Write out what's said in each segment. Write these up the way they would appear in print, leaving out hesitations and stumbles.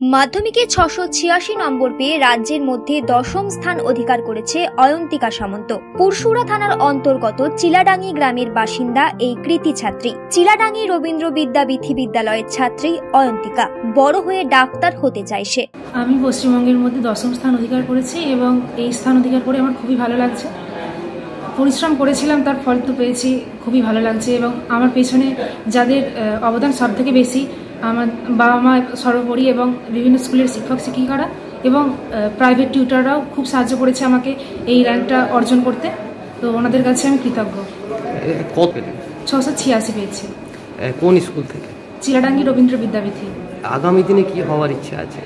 মাধ্যমিকে 686 নম্বর পেয়ে রাজ্যের মধ্যে দশম স্থান অধিকার করেছে অয়ন্তিকা সামন্ত। পুরসুরা থানার অন্তর্গত চিলাডাঙ্গি গ্রামের বাসিন্দা এই কৃতি ছাত্রী। চিলাডাঙ্গি রবীন্দ্র বিদ্যাবিথি বিদ্যালয়ের ছাত্রী অয়ন্তিকা। বড় হয়ে ডাক্তার হতে চায় সে। আমি পশ্চিমবঙ্গের মধ্যে দশম স্থান অধিকার করেছি এবং এই স্থান অধিকার করে আমার খুবই ভালো লাগছে। পরিশ্রম করেছিলাম, তার ফল তো পেয়েছি, খুবই ভালো লাগছে। এবং আমার পেছনে যাদের অবদান সব থেকে বেশি আমার বাবা মা সর্বোপরি এবং বিভিন্ন স্কুলের শিক্ষক শিক্ষিকারা এবং প্রাইভেট টিউটাররাও খুব সাহায্য করেছে আমাকে এই র্যাঙ্কটা অর্জন করতে। তো ওনাদের কাছে আমি কৃতজ্ঞ। 686 পেয়েছি। কোন স্কুল থেকে? চিলাডাঙ্গি রবীন্দ্র বিদ্যাবিথি। আগামী দিনে কি হওয়ার ইচ্ছা আছে?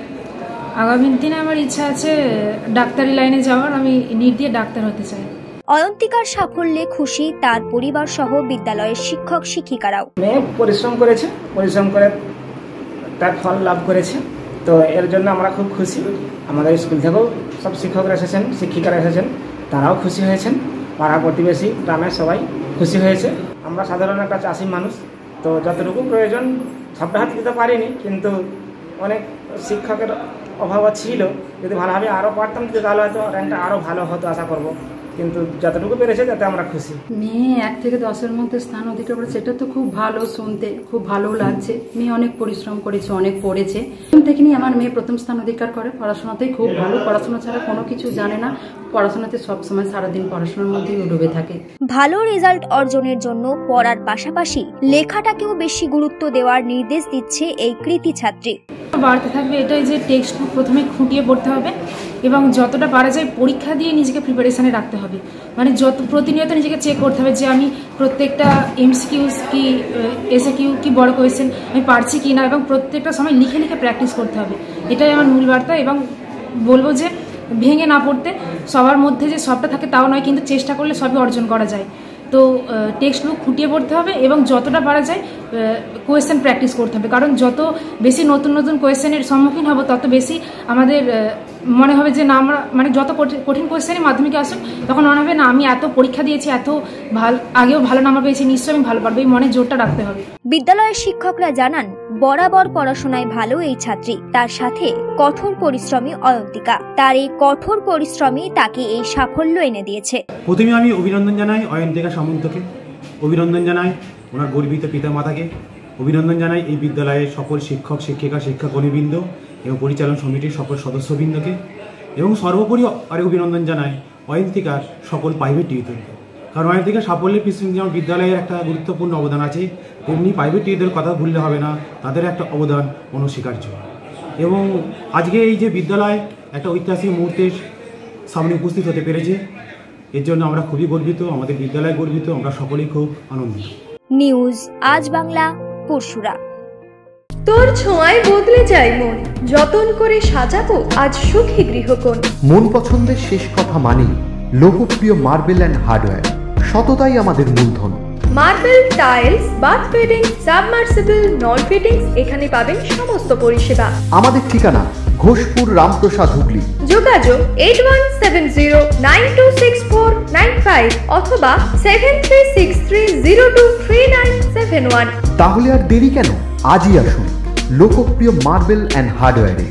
আগামী দিনে আমার ইচ্ছা আছে ডাক্তারি লাইনে যাওয়ার। আমি নিট দিয়ে ডাক্তার হতে চাই। অয়ন্তিকার সাফল্যে খুশি তার পরিবার সহ বিদ্যালয়ের শিক্ষক শিক্ষিকারাও। মেয়ে পরিশ্রম করেছে, পরিশ্রম করে তার ফল লাভ করেছে। তো এর জন্য আমরা খুব খুশি। আমাদের স্কুল থেকেও সব শিক্ষকরা এসেছেন, শিক্ষিকারা এসেছেন, তারাও খুশি হয়েছেন। পাড়া প্রতিবেশী গ্রামের সবাই খুশি হয়েছে। আমরা সাধারণ একটা চাষি মানুষ, তো যতটুকু প্রয়োজন সবটা হাতে দিতে পারিনি, কিন্তু অনেক শিক্ষকের অভাব ছিল। যদি ভালোভাবে আরও পারতাম তাহলে হয়তো র্যাঙ্কটা আরও ভালো হতো আশা করব, কিন্তু যতটুকু পেরেছে তাতে আমরা খুশি। মেয়ে 1 থেকে 10-এর মধ্যে স্থান অধিকার করেছে, এটা তো খুব ভালো, শুনতে খুব ভালো লাগছে। মেয়ে অনেক পরিশ্রম করেছে, অনেক পড়েছে। প্রথম থেকে নিয়ে আমার মেয়ে প্রথম স্থান অধিকার করে। পড়াশোনাতেই খুব ভালো, পড়াশোনা ছাড়া কোনো কিছু জানে না। পড়াশোনাতে সবসময় সারাদিন পড়াশোনার মধ্যেই ডুবে থাকে। ভালো রেজাল্ট অর্জনের জন্য পড়ার পাশাপাশি লেখাটাকেও বেশি গুরুত্ব দেওয়ার নির্দেশ দিচ্ছে এই কৃতি ছাত্রী। বাড়তে থাকবে এটাই যে টেক্সট বুক প্রথমে খুঁটিয়ে পড়তে হবে এবং যতটা পারা যায় পরীক্ষা দিয়ে নিজেকে প্রিপারেশনে রাখতে হবে। মানে প্রতিনিয়ত নিজেকে চেক করতে হবে যে আমি প্রত্যেকটা এমসিকিউস কি এসএকিউ কি বড় কোয়েশ্চেন আমি পারছি কি না, এবং প্রত্যেকটা সময় লিখে লিখে প্র্যাকটিস করতে হবে। এটাই আমার মূল বার্তা। এবং বলবো যে ভেঙে না পড়তে, সবার মধ্যে যে সবটা থাকে তাও নয়, কিন্তু চেষ্টা করলে সবই অর্জন করা যায়। তো টেক্সট বুক খুঁটিয়ে পড়তে হবে এবং যতটা পারা যায় কোয়েশ্চেন প্র্যাকটিস করতে হবে। কারণ যত বেশি নতুন নতুন কোয়েশ্চেনের সম্মুখীন হব তত বেশি আমাদের মনে হবে যে না, আমরা মানে যত কঠিন কোয়েশ্চেনের মাধ্যমিকে আসুক তখন মনে হবে না আমি এত পরীক্ষা দিয়েছি, এত আগেও ভালো নাম্বার পেয়েছি, নিশ্চয়ই আমি ভালো পারবো। এই মনে জোরটা রাখতে হবে। বিদ্যালয়ের শিক্ষকরা জানান বরাবর পড়াশোনায় ভালো এই ছাত্রী, তার সাথে কঠোর পরিশ্রমী অয়ন্তিকা। তার এই কঠোর পরিশ্রমী তাকে এই সাফল্য এনে দিয়েছে। প্রথমে আমি অভিনন্দন জানাই অয়ন্তিকা সামন্তকে, অভিনন্দন জানাই ওনার গর্বিত পিতামাতাকে, অভিনন্দন জানাই এই বিদ্যালয়ের সকল শিক্ষক শিক্ষিকা শিক্ষাকর্মীবৃন্দ এবং পরিচালন সমিতির সকল সদস্যবৃন্দকে, এবং সর্বোপরি আরেক অভিনন্দন জানাই অয়ন্তিকার সকল প্রাইভেট টিউটরকে। কারণ অয়ন্তিকার সাফল্যের পিছনে যেমন বিদ্যালয়ের একটা গুরুত্বপূর্ণ অবদান আছে, তেমনি প্রাইভেট টিউটরের কথা ভুললে হবে না, তাদের একটা অবদান অনস্বীকার্য। এবং আজকে এই যে বিদ্যালয় একটা ঐতিহাসিক মুহূর্তের সামনে উপস্থিত হতে পেরেছে, এর জন্য আমরা খুবই গর্বিত, আমাদের বিদ্যালয় গর্বিত, আমরা সকলেই খুব আনন্দিত। নিউজ আজ বাংলা, পুরসুরা। তোর ছোঁয়ায় বদলে যায় মন, যতন করে সাজাবো আজ সুখী গৃহকোণ। মন পছন্দের শেষ কথা মানি লোকপ্রিয় মার্বেল অ্যান্ড হার্ডওয়্যার, সততাই আমাদের মূলধন। Marble, tiles, bath fitting, submersible, নল ফিটিংস, এখানে পাবেন সমস্ত পরিষেবা। আমাদের ঠিকানা ঘোষপুর, রামপ্রসাদ, হুগলি। যোগাযোগ 8170926495 অথবা 7363023971। তাহলে আর দেরি কেন, আজই আসুন লোকপ্রিয় মার্বেল অ্যান্ড হার্ডওয়্যারে।